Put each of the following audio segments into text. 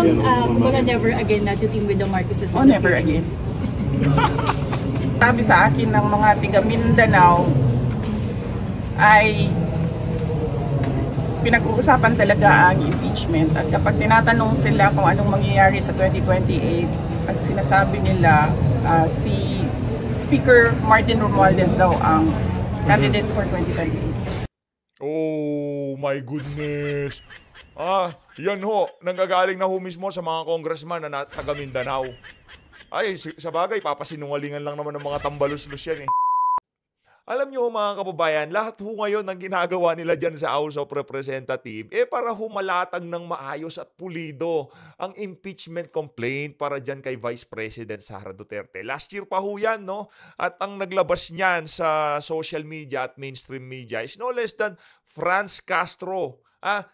kumbaga never again na to team with the Marcoses? Oh, never again. Sabi sa akin ng mga tiga Mindanao ay pinag-uusapan talaga ang impeachment. At kapag tinatanong sila kung anong mangyayari sa 2028, at sinasabi nila si Speaker Martin Romualdez daw ang candidate for 2028. Oh my goodness! Yan ho, nanggagaling na ho mismo sa mga congressman na taga Mindanao. Ay, sa bagay, papasinungalingan lang naman ng mga tambaluslos yan eh. Alam nyo mga kababayan, lahat ho ngayon ng ginagawa nila dyan sa House of Representatives, para humalatag ng maayos at pulido ang impeachment complaint para dyan kay Vice President Sara Duterte. Last year pa ho yan, no? At ang naglabas niyan sa social media at mainstream media is no less than Franz Castro.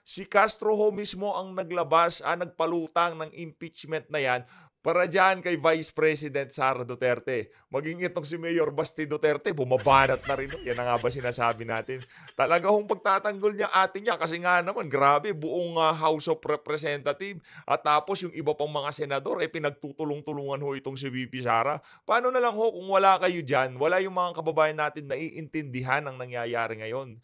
Si Castro ho mismo ang naglabas, nagpalutang ng impeachment na yan para dyan kay Vice President Sara Duterte. Maging itong si Mayor Basti Duterte, bumabanat na rin. Yan na nga ba sinasabi natin? Talaga hong pagtatanggol niya atin niya kasi nga naman, grabe, buong House of Representatives at tapos yung iba pang mga senador, pinagtutulong-tulungan ho itong si VP Sara. Paano na lang ho kung wala kayo dyan, wala yung mga kababayan natin na iintindihan ang nangyayari ngayon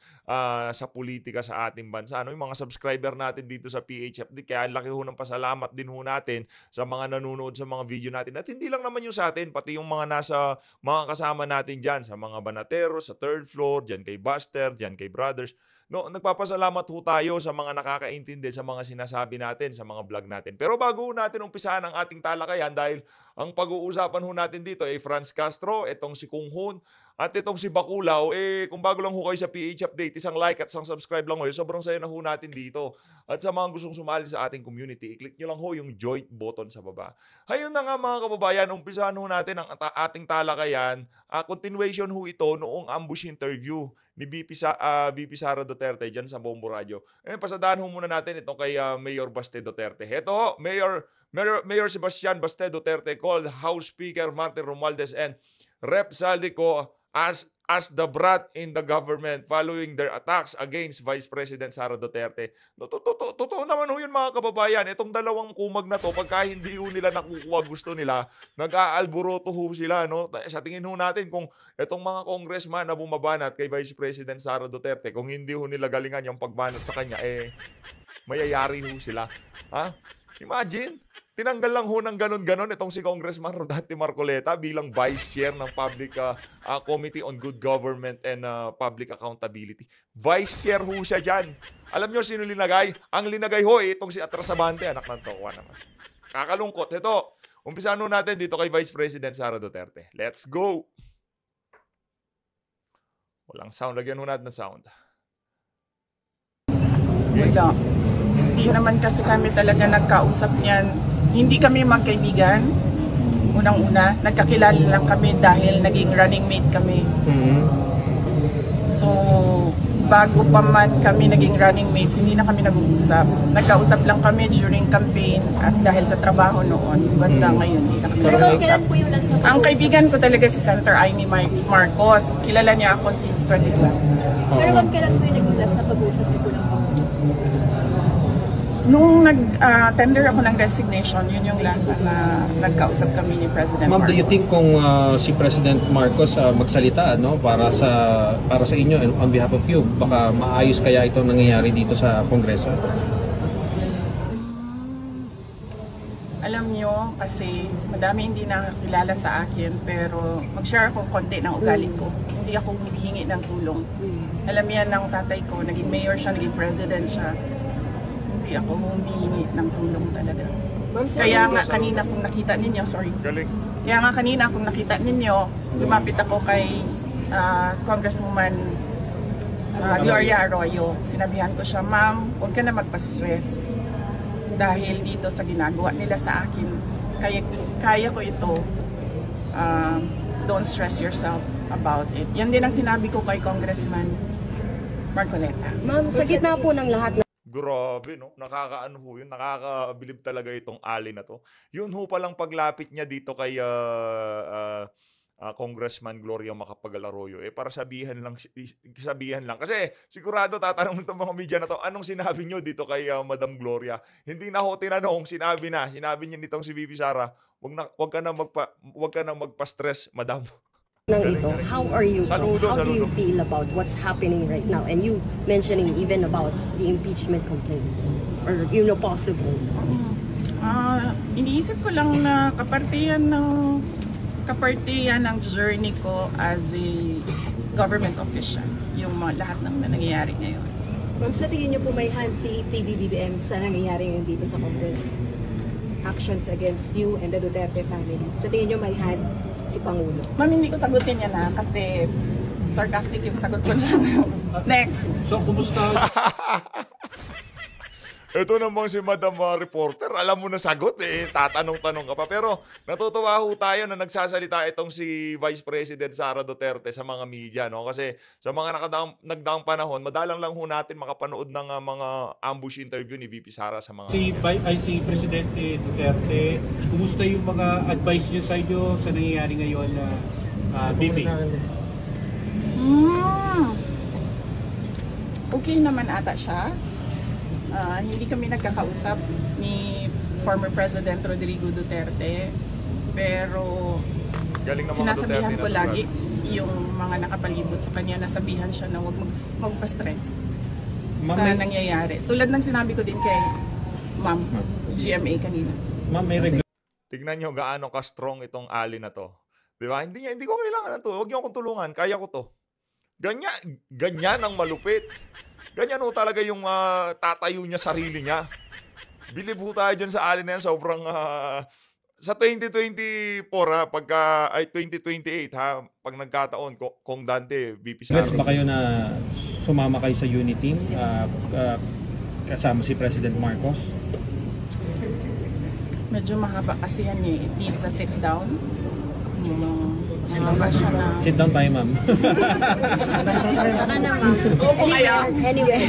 sa politika sa ating bansa. Yung mga subscriber natin dito sa PHFD, kaya laki ho ng pasalamat din ho natin sa mga nanonood sa mga video natin at hindi lang naman yung sa atin, pati yung mga nasa mga kasama natin dyan sa mga banateros, sa third floor, dyan kay Buster, dyan kay Brothers. No, nagpapasalamat ho tayo sa mga nakakaintindi sa mga sinasabi natin, sa mga vlog natin. Pero bago natin umpisahan ang ating talakayan dahil ang pag-uusapan ho natin dito ay Franz Castro, itong si Kung Hoon, at itong si Bakulaw, kung bago lang ho kayo sa PH Update, isang like at isang subscribe lang ho. Sobrang saya na ho natin dito. At sa mga gustong sumali sa ating community, i-click nyo lang ho yung join button sa baba. Hayun na nga mga kababayan, umpisahan ho natin ang ating talakayan. Continuation ho ito noong ambush interview ni VP Sara Duterte dyan sa Bombo Radio. Pasadaan ho muna natin itong kay Mayor Baste Duterte. Ito ho, Mayor Sebastian Baste Duterte called House Speaker Martin Romualdez and Rep. Saldico as the brat in the government following their attacks against Vice President Sara Duterte. Totoo naman ho yun mga kababayan. Itong dalawang kumag na to, pagka hindi ho nila nakukuha gusto nila, nag-aalboroto ho sila. No? Sa tingin ho natin kung itong mga congressman na bumabanat kay Vice President Sara Duterte, kung hindi ho nila galingan yung pagbanat sa kanya, mayayari ho sila. Imagine, tinanggal lang ho ng ganon-ganon itong si Congressman Rodante Marcoleta bilang Vice Chair ng Public Committee on Good Government and Public Accountability. Vice Chair ho siya dyan. Alam nyo sino linagay? Ang linagay ho itong si Atrasabante, anak ng tokwa naman. Kakalungkot. Ito, umpisahan ho natin dito kay Vice President Sara Duterte. Let's go! Walang sound. Lagyan ho natin ng sound. Wala. Hindi naman kasi kami talaga nagkausap niyan. Hindi kami magkaibigan. Unang-una, nagkakilala lang kami dahil naging running mate kami. So, bago pa man kami naging running mates, hindi na kami nag-uusap. Nagkausap lang kami during campaign at dahil sa trabaho noon. Banda ngayon, hindi na kami nag-uusap. Ang kaibigan ko talaga si Senator Amy Marcos. Kilala niya ako since 2012. Pero kailan po yung naging last na pag-uusap niyo po ng Nung nag-tender ako ng resignation, yun yung last na nagkausap kami ni President Marcos. Ma'am, do you think kung si President Marcos magsalita para sa inyo and on behalf of you, baka maayos kaya itong nangyayari dito sa Kongreso? Alam nyo, kasi madami hindi nakakilala sa akin, pero mag-share ako konti ng ugali ko. Hindi ako humihingi ng tulong. Alam yan ng tatay ko, naging mayor siya, naging president siya. Hindi ako humihingi ng tulong talaga. Kaya nga kanina kung nakita ninyo, Kaya nga kanina kung nakita ninyo, lumapit ako kay Congresswoman Gloria Arroyo. Sinabihan ko siya, ma'am, huwag ka na magpa-stress. Dahil dito sa ginagawa nila sa akin, kaya ko ito. Don't stress yourself about it. Yan din ang sinabi ko kay Congressman Marcoleta. Ma'am, sa gitna po ng lahat Grabe, no? Nakakaano ho yun. Nakakabilib talaga itong ali na to. Yun ho palang paglapit niya dito kay Congressman Gloria Macapagal Arroyo, para sabihan lang. Kasi sigurado tatanong itong mga media na to, anong sinabi nyo dito kay Madam Gloria? Hindi na ho tinanong, sinabi niya nitong si VP Sara, wag ka na magpa-stress, Madam. Ng ito, how are you? Saludo. Do you feel about what's happening right now? And you mentioning even about the impeachment complaint or possible. Iniisip ko lang na kapartiyan ng journey ko as a government official, yung lahat ng nangyayari ngayon. Ma'am, sa tingin niyo po may hand si PBBM sa nangyayari ngayon dito sa Congress? Actions against you and the Duterte family. Sa tingin niyo may hand si Pangulo? Ma'am, hindi ko sagutin yan kasi sarcastic yung sagot ko dyan. Next. So, kumusta? Ito namang si Madam Reporter, alam mo na sagot tatanong-tanong ka pa. Pero natutuwa ho tayo na nagsasalita itong si Vice President Sara Duterte sa mga media, no? Kasi sa mga nagdaang panahon, madalang lang ho natin makapanood ng mga ambush interview ni VP Sara sa mga... Si Presidente Duterte, kumusta yung mga advice niyo sa inyo sa nangyayari ngayon na VP? Okay naman ata siya. Hindi kami nagkakausap ni former President Rodrigo Duterte, pero Galing ng mga sinasabihan Duterte ko na lagi yung mga nakapalibot sa kanya, nasabihan siya na huwag magpa-stress sa nangyayari. Tulad ng sinabi ko din kay Ma'am GMA kanina. Ma'am, Tignan nyo gaano ka-strong itong ali na to. Di ba? Hindi ko kailangan na to. Huwag niyo akong tulungan. Kaya ko to. Ganyan ang malupit. Ganyan ho talaga yung tatayo niya sarili niya. Bilib ho tayo dyan sa alin na yan. Sobrang, sa 2024 ay 2028 pag nagkataon, kung Dante, VP Sara. ba kayo na sumama kayo sa unit team kasama si President Marcos? Medyo mahaba kasi yan it needs a sit down. Sit down tayo, ma'am. Baka na, ma'am. Opo kaya. Anyway.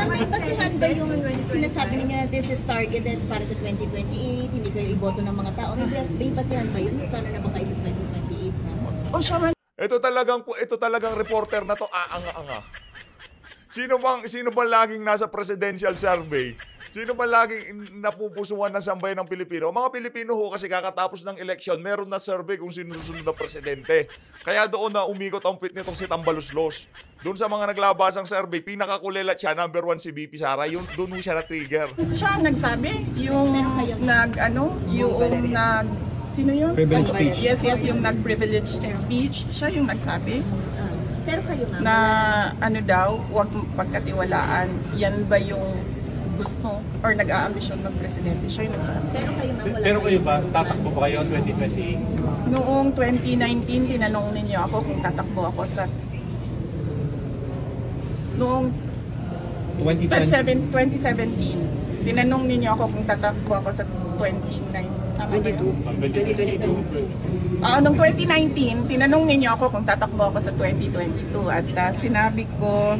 May basihan ba yung sinasabi ninyo na this is targeted para sa 2028, hindi kayo iboto ng mga tao? May basihan ba yun? Paano na ba kayo sa 2028? Ito talagang reporter na to aanga-anga. Sino bang laging nasa presidential survey? Sino ba laging napupusuan ng sambayan ng Pilipino? Mga Pilipino ho kasi kakatapos ng eleksyon, meron na survey kung sino susunod na presidente. Kaya doon na umikot ang pit nitong si Tambaluslos. Doon sa mga naglabasang survey, pinakakulelat siya, number 1 si VP Sara. Doon ho siya na-trigger. Siya ang nagsabi, sino yun? Privilege speech. Yes, yung nag-privileged speech. Siya yung nagsabi. Pero kayo, ma'am, na huwag pagkatiwalaan. Yan ba yung gusto or nag-aambisyon mag-presidente? Siya yung nagsabi. Pero kayo ba, tatakbo ba kayo 2028? Noong 2019, tinanong ninyo ako kung tatakbo ako sa... Noong 2017, tinanong ninyo ako kung tatakbo ako sa 2022. Noong 2019, tinanong ninyo ako kung tatakbo ako sa 2022 at sinabi ko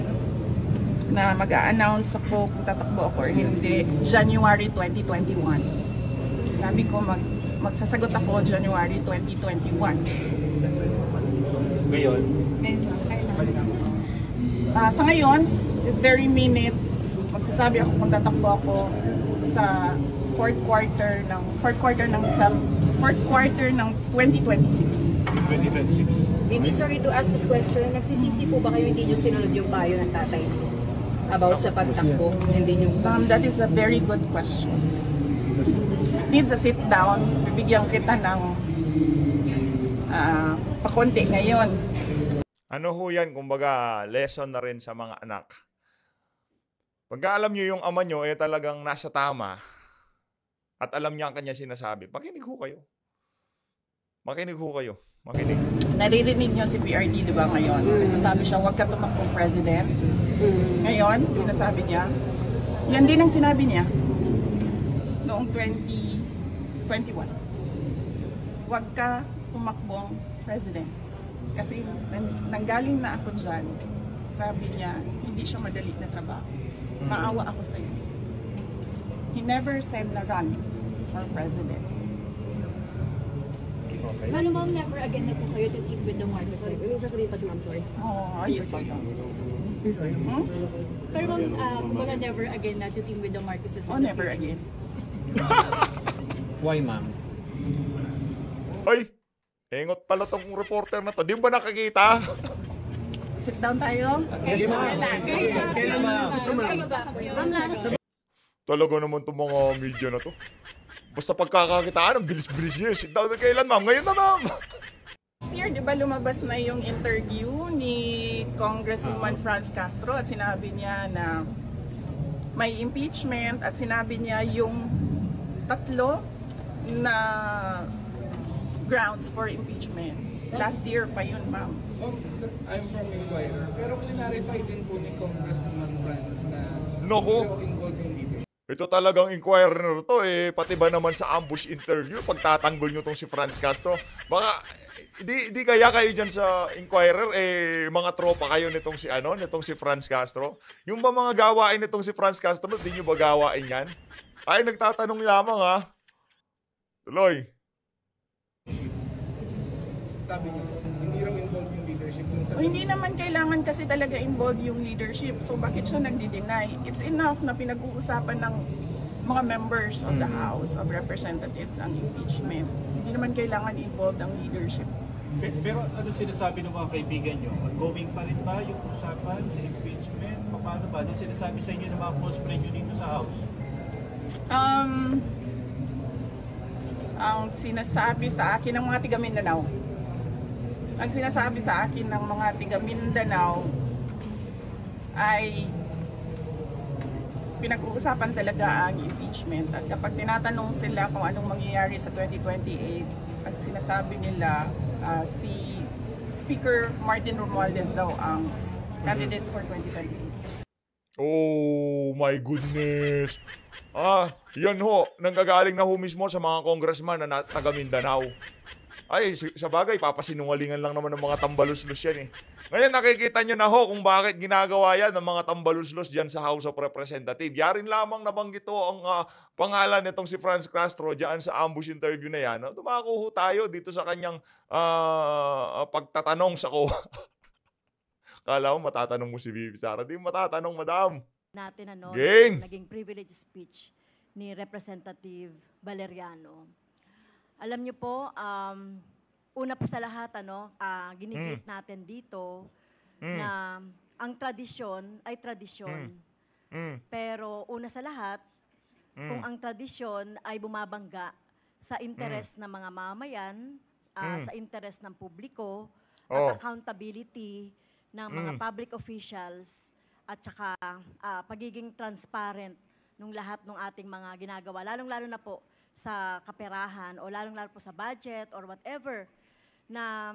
na mag-a-announce ako kung tatakbo ako or hindi January 2021. Sabi ko magsasagot ako January 2021. Ngayon? Sa ngayon, this very minute, magsasabi ako kung tatakbo ako sa fourth quarter ng 2026. 2026. VP, sorry to ask this question. Nagsisisi po ba kayo hindi nyo sinunod yung payo ng tatay about sa pagtakbo? That is a very good question. Needs a sit down. Bibigyan kita ng pakonti ngayon. Ano ho yan? Kumbaga, lesson na rin sa mga anak. Pagka alam nyo yung ama nyo, talagang nasa tama at alam niya ang kanya sinasabi, makinig ho kayo. Makinig. Naririnig nyo si PRD, di ba, ngayon? Sasabi siya, huwag ka tumakbong president. Ngayon, sinasabi niya, yan din ang sinabi niya noong 2021. Huwag ka tumakbong president. Kasi nanggaling na ako dyan, sabi niya, hindi siya madali na trabaho. Maawa ako sa'yo. He never said na run for president. Okay. Paano ma'am, never again na po kayo to team with the Marcos? Sorry, may sasabihin pa si ma'am, sorry. Oo, ayos pa yun. Hmm? Pero ma'am, kumbaga never again na to team with the Marcoses? Oh, never again. Why, ma'am? Ay, engot pala tong reporter na to. Di mo ba nakakita? Sit down tayo. Yes, ma'am. Yes, ma'am. Ma'am, last Talaga naman itong mga media na to. Basta pagkakakitaan, ang bilis-bilis niya. Sit down na kailan, ma'am? Ngayon na, ma'am. Year, di ba lumabas na yung interview ni Congresswoman Franz Castro at sinabi niya na may impeachment at sinabi niya yung tatlo na grounds for impeachment. Last year pa yun, ma'am. I'm from Inquirer, pero clarify din po ni Congresswoman Franz na Naku. involved yung leader. Ito talagang inquirer na to eh. Pati ba naman sa ambush interview, pagtatanggol nyo tong si Franz Castro. Baka, di kaya kayo dyan sa inquirer, eh, mga tropa kayo nitong si Franz Castro. Yung ba mga gawain nitong si Franz Castro, di nyo ba gawain yan? Ay, nagtatanong lamang ha. Tuloy. Sabi niyo, hindi raw involved yung leadership dun sa... O, hindi naman kailangan kasi talaga involved yung leadership. So bakit siya nagdi-deny? It's enough na pinag-uusapan ng mga members of the House of Representatives ang impeachment. Hindi naman kailangan involved ang leadership. Pero ano sinasabi ng mga kaibigan nyo? Ongoing pa rin ba yung usapan sa impeachment? Paano ba? Ano sinasabi sa inyo ng mga close friend nyo dito sa House? Ang sinasabi sa akin ng mga tiga Mindanao, ang sinasabi sa akin ng mga tiga Mindanao ay pinag-uusapan talaga ang impeachment. At kapag tinatanong sila kung anong mangyayari sa 2028, at sinasabi nila si Speaker Martin Romualdez daw ang candidate for 2028. Oh my goodness. Yan ho, nanggagaling na ho mismo sa mga congressman na taga Mindanao. Ay, sa bagay, papasinungalingan lang naman ng mga tambaluslos yan eh. Ngayon nakikita nyo na ho kung bakit ginagawa yan ng mga tambaluslos dyan sa House of Representatives. Yarin lamang nabanggit ho ang pangalan nitong si Franz Castro dyan sa ambush interview na yan. Dumako ho tayo dito sa kanyang pagtatanong sa ko. Kala mo matatanong mo si Vivi Sara. Di matatanong, madam. Natin Game. naging privilege speech ni Representative Valeriano. Alam niyo po, una po sa lahat, ginigit natin dito na ang tradisyon ay tradisyon. Pero una sa lahat, kung ang tradisyon ay bumabangga sa interes ng mga mamayan, sa interes ng publiko, at accountability ng mga public officials, at saka pagiging transparent ng lahat ng ating mga ginagawa, lalong-lalo na po sa kaperahan o lalong-lalo po sa budget or whatever na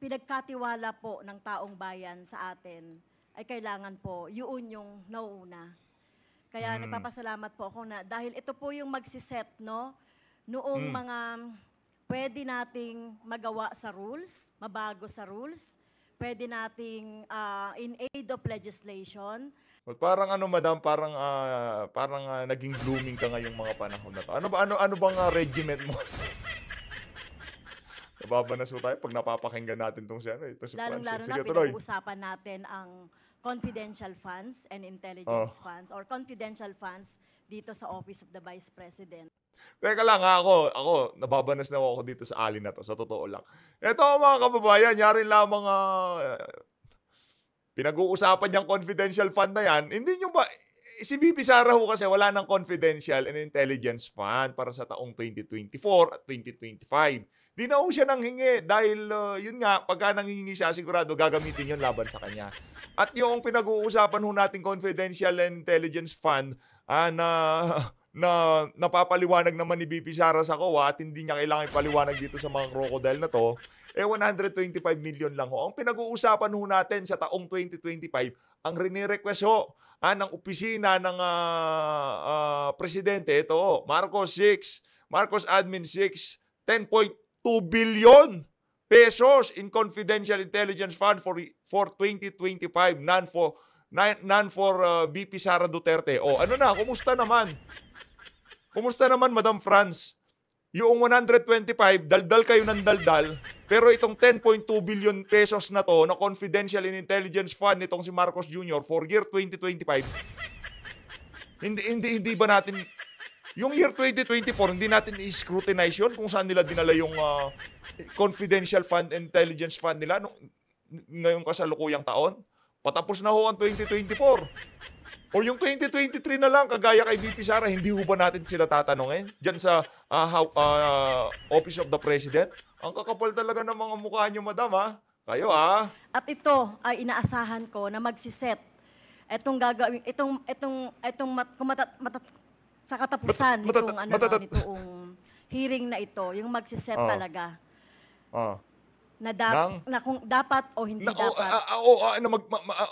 pinagkatiwala po ng taong bayan sa atin, ay kailangan po yun yung nauuna. Kaya nagpapasalamat po ako na dahil ito po yung magsiset, no, noong mga pwede nating magawa sa rules, mabago sa rules, pwede nating in aid of legislation. Parang madam, parang naging blooming ka ngayong mga panahon na to. Ano bang regiment mo? Nababanas mo tayo pag napapakinggan natin tong si Francis. Lalong-lalo na pinag-uusapan natin ang confidential funds and intelligence funds or confidential funds dito sa Office of the Vice President. Teka lang ako, nababanas na ako dito sa alin na to, sa totoo lang. Ito mga kababayan, yari lamang pinag-uusapan niyang confidential fund na yan. Hindi nyo ba, si VP Sara ho kasi wala ng confidential and intelligence fund para sa taong 2024 at 2025. Di na ho siya nanghingi dahil yun nga, pagka nanghingi siya, sigurado gagamitin yun laban sa kanya. At yung pinag-uusapan ho natin confidential and intelligence fund na napapaliwanag naman ni VP Sara sa COA at hindi niya kailangan ipaliwanag dito sa mga crocodile na to, 125 million lang ho. Ang pinag-uusapan ho natin sa taong 2025, ang rinirequest ho ng opisina ng presidente, ito ho, Marcos Admin 6, 10.2 billion pesos in confidential intelligence fund for 2025, none for VP Sara Duterte. Kumusta naman? Kumusta naman, Madam Franz? yung 125, daldal kayo ng daldal, pero itong 10.2 billion pesos na to, na confidential and intelligence fund nitong si Marcos Jr. for year 2025, hindi ba natin, yung year 2024, hindi natin i-scrutinize yun kung saan nila dinala yung confidential fund, intelligence fund nila ngayong kasalukuyang taon? Patapos na ho ang 2024. O yung 2023 na lang, kagaya kay VP Sara, hindi ho ba natin sila tatanungin? Diyan sa Office of the President? Ang kakapal talaga ng mga mukha nyo, madam, ha? Kayo, ha? At ito ay inaasahan ko na magsiset itong gagawin, sa katapusan nitong hearing na ito, yung magsiset talaga. Na kung dapat o hindi dapat.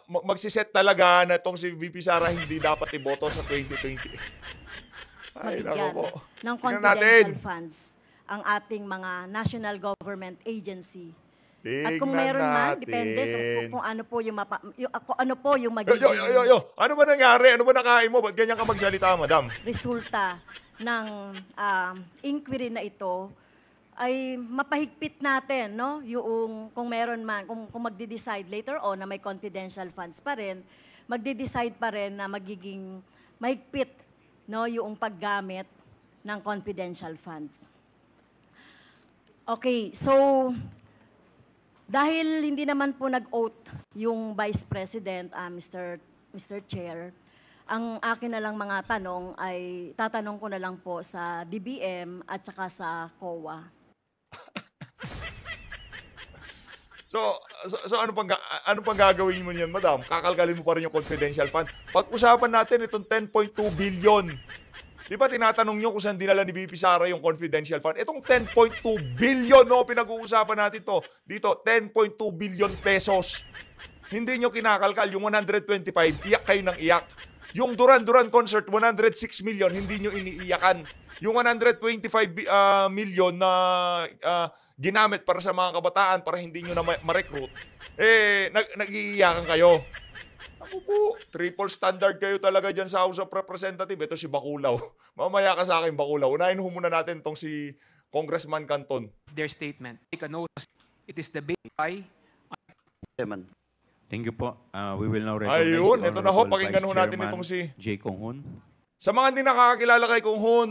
Magsiset talaga na itong si VP Sara hindi dapat iboto sa 2020. Ay, mabigyan po. ng confidential funds ang ating mga national government agency. At kung meron man, depende kung ano po yung magiging Ano ba nangyari? Ano ba nakain mo? Ba't ganyan ka magsalita, madam? resulta ng inquiry na ito ay mapahigpit natin, no? Yung kung meron man, kung magde-decide later on na may confidential funds pa rin, magde-decide pa rin na magiging mahigpit, no, yung paggamit ng confidential funds. Okay, so dahil hindi naman po nag-oath yung Vice President, Mr. Chair, ang akin na lang mga tanong ay tatanong ko na lang po sa DBM at saka sa COA. So ano pang gagawin mo niyan, madam? Kakalkalin mo pa rin yung confidential fund. Pag-usapan natin itong 10.2 billion. Di ba tinatanong nyo kung saan dinala ni VP Sara yung confidential fund? Itong 10.2 billion, no, pinag-uusapan natin to. Dito, 10.2 billion pesos. Hindi nyo kinakalkal. Yung 125, iyak kayo ng iyak. Yung Duran Duran concert, 106 million, hindi nyo iniiyakan. Yung 125 million na ginamit para sa mga kabataan para hindi nyo na ma-recruit, nag-iiyakan kayo. Ako po, triple standard kayo talaga dyan sa House of Representatives. Ito si Baculaw. Mamaya ka sa akin, Baculaw. Unahin ho muna natin itong si Congressman Canton. Their statement. Take a note. It is the big by. Thank you po. We will now recognize ayun, ito na ho. Pakinggan ho natin itong si Jay Kong Hoon. Sa mga hindi nakakakilala kay Kong Hoon,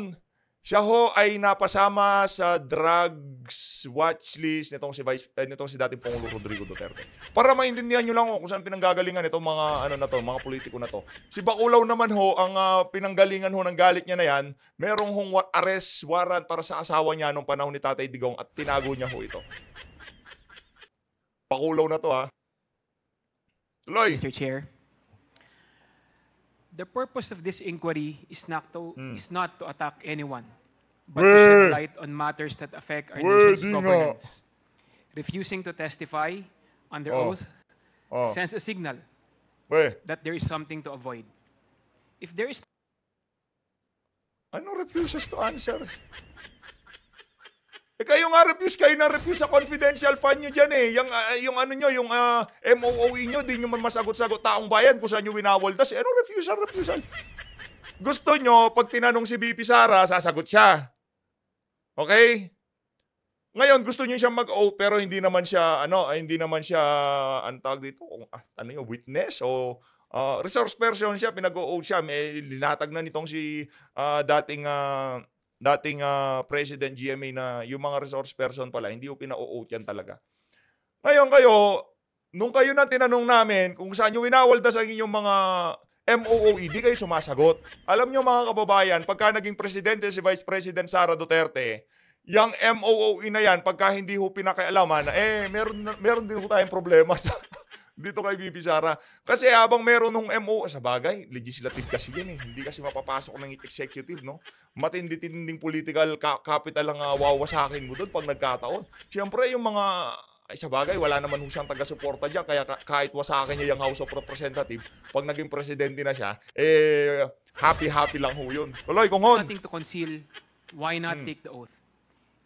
siya ho ay napasama sa drugs watch list nitong si dating Pangulong Rodrigo Duterte. Para maintindihan nyo lang ho kung saan pinanggagalingan itong mga mga politiko na to. Si Baculaw naman ho, ang pinanggalingan ho ng galit niya na yan, merong hong arrest warrant para sa asawa niya nung panahon ni Tatay Digong at tinago niya ho ito. Baculaw na to, ha. Tuloy. Mr. Chair, the purpose of this inquiry is not to attack anyone, but to shed light on matters that affect our nation's governance. Refusing to testify under oath sends a signal that there is something to avoid. If there is... Ano refuses to answer? Kayo nga kayo na refuse sa confidential fund nyo dyan eh. Yung MOOE nyo, di nyo man masagot-sagot taong bayan kung saan nyo winawaldas. Ano refusal? Gusto nyo, pag tinanong si VP Sara, sasagot siya. Okay? Ngayon, gusto nyo siyang mag-oath, pero hindi naman siya, ang tawag dito, witness o resource person siya, pinag-oath siya. May linatag na nitong si dating President GMA na yung mga resource person pala, hindi yung pina-oath yan talaga. Ngayon nung kayo na tinanong namin kung saan nyo winawaldas ang inyong mga MOOE, di kayo sumasagot. Alam nyo mga kababayan, pagka naging presidente si Vice President Sara Duterte, yung MOOE na yan, pagka hindi ho pinakialaman, meron din ho tayong problema sa dito kay VP Sara. Kasi habang meron nung MOOE, sa bagay, legislative kasi yan eh. Hindi kasi mapapasok ng executive, no? Matindi-tinding political capital ang wawasakin mo doon pag nagkataon. Siyempre, yung mga, sa bagay, wala naman ho siyang taga-suporta dyan. Kaya kahit wasakin niya yung House of Representatives, pag naging presidente na siya, happy-happy lang ho yun. Tuloy, Kong Hon. Nothing to conceal, why not take the oath?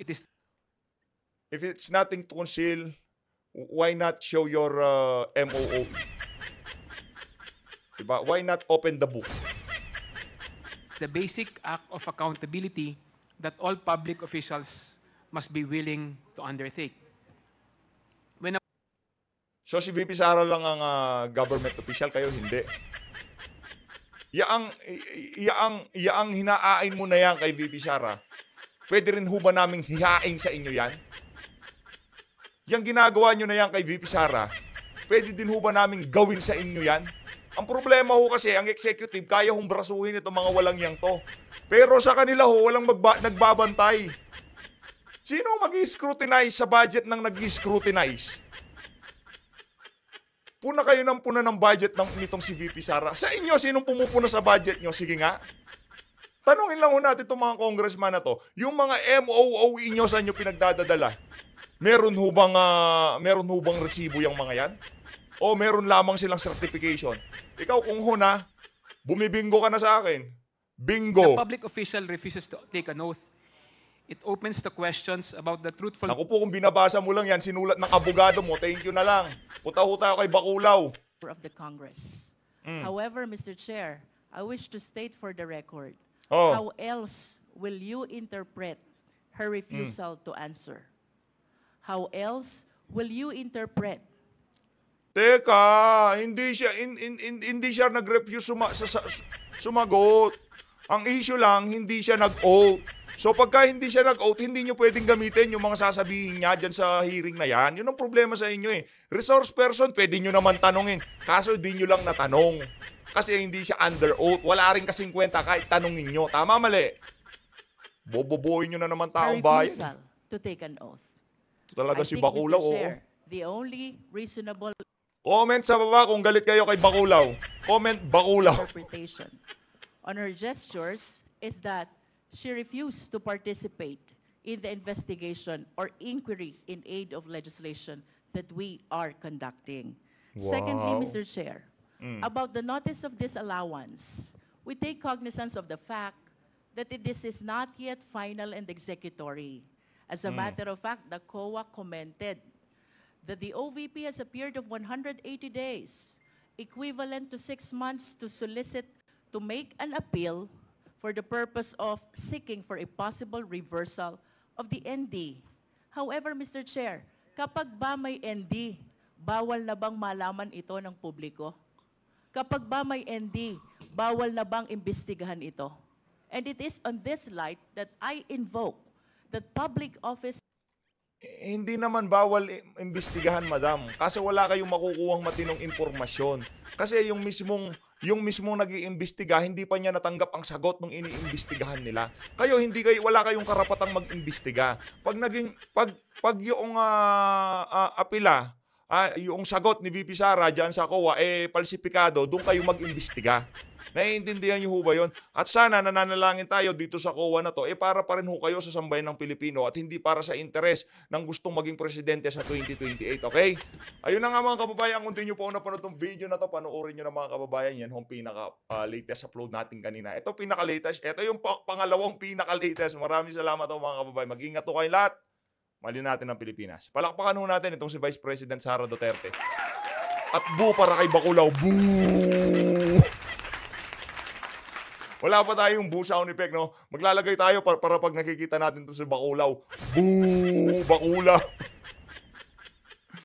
If it's nothing to conceal, why not show your MOOE? Diba? Why not open the book? The basic act of accountability that all public officials must be willing to undertake. So si VP Sara lang ang government official, kayo hindi. Yaang hinaain mo na yan kay VP Sara. Pwede rin ho ba naming hihain sa inyo yan? Yang ginagawa nyo na yan kay VP Sara, pwede din ho ba naming gawin sa inyo yan? Ang problema ho kasi, ang executive, kaya hong brasuhin itong mga walang yang to. Pero sa kanila ho, walang nagbabantay. Sino mag-scrutinize sa budget ng nag-scrutinize? Puna kayo ng budget nitong si VP Sara. Sa inyo, sinong pumupuna sa budget nyo? Sige nga. Tanungin lang ho natin itong mga congressman na to. Yung mga MOOE nyo, saan nyo pinagdadadala? Meron ho bang resibo yung mga yan? O meron lamang silang certification? Ikaw kung huna, bumibingo ka na sa akin. Bingo. The public official refuses to take an oath. It opens the questions about the truthful... Naku po, kung binabasa mo lang yan, sinulat ng abogado mo, thank you na lang. Punta ho tayo kay Baculaw. ...of the Congress. However, Mr. Chair, I wish to state for the record, how else will you interpret her refusal to answer? How else will you interpret? Teka, hindi siya nag-refuse sumagot. Ang issue lang, hindi siya nag-oath. So pagka hindi siya nag-oath, hindi nyo pwedeng gamitin yung mga sasabihin niya dyan sa hearing na yan. Yun ang problema sa inyo eh. Resource person, pwede nyo naman tanungin. Kaso di nyo lang natanong. Kasi hindi siya under oath. Wala rin kasing kwenta kahit tanungin nyo. Tama, mali? Boboboyin nyo na naman taong bayan. To take an oath. Ito talaga si Baculaw. Mr. Chair, the only reasonable... Comment sa baba kung galit kayo kay Baculaw. Comment Baculaw. ...interpretation on her gestures is that she refused to participate in the investigation or inquiry in aid of legislation that we are conducting. Wow. Secondly, Mr. Chair, about the notice of disallowance, we take cognizance of the fact that this is not yet final and executory. As a matter of fact, the COA commented that the OVP has a period of 180 days, equivalent to 6 months to solicit to make an appeal for the purpose of seeking for a possible reversal of the ND. However, Mr. Chair, kapag ba may ND, bawal na bang malaman ito ng publiko? Kapag ba may ND, bawal na bang imbestigahan ito? And it is on this light that I invoke that public office... Hindi naman bawal imbestigahan, madam. Kasi wala kayong makukuhang matinong impormasyon. Kasi yung mismong nag-iimbestiga, hindi pa niya natanggap ang sagot ng iniimbestigahan nila. Kayo wala kayong karapatang mag-imbestiga. Pag yung apila, yung sagot ni VP Sara diyan sa COA falsipikado, doon kayo mag-imbestiga. Naiintindihan niyo ho ba yun? At sana nananalangin tayo dito sa COA na to, para pa rin ho kayo sa sambayan ng Pilipino at hindi para sa interes ng gustong maging presidente sa 2028, okay? Ayun na nga mga kababayan, kung hindi nyo po napanood itong video na to, panoorin nyo na mga kababayan, yan yung pinaka-latest upload natin kanina. Ito pinaka-latest, ito yung pangalawang pinaka-latest. Maraming salamat ho mga kababayan. Mag-ingat ho kayo lahat. Mali natin ng Pilipinas. Palakpakan ho natin itong si Vice President Sara Duterte. At boo para kay Baculaw. Boo! Wala pa tayong boo sound effect, no? Maglalagay tayo para pag nakikita natin to si Baculaw. Boo! Baculaw!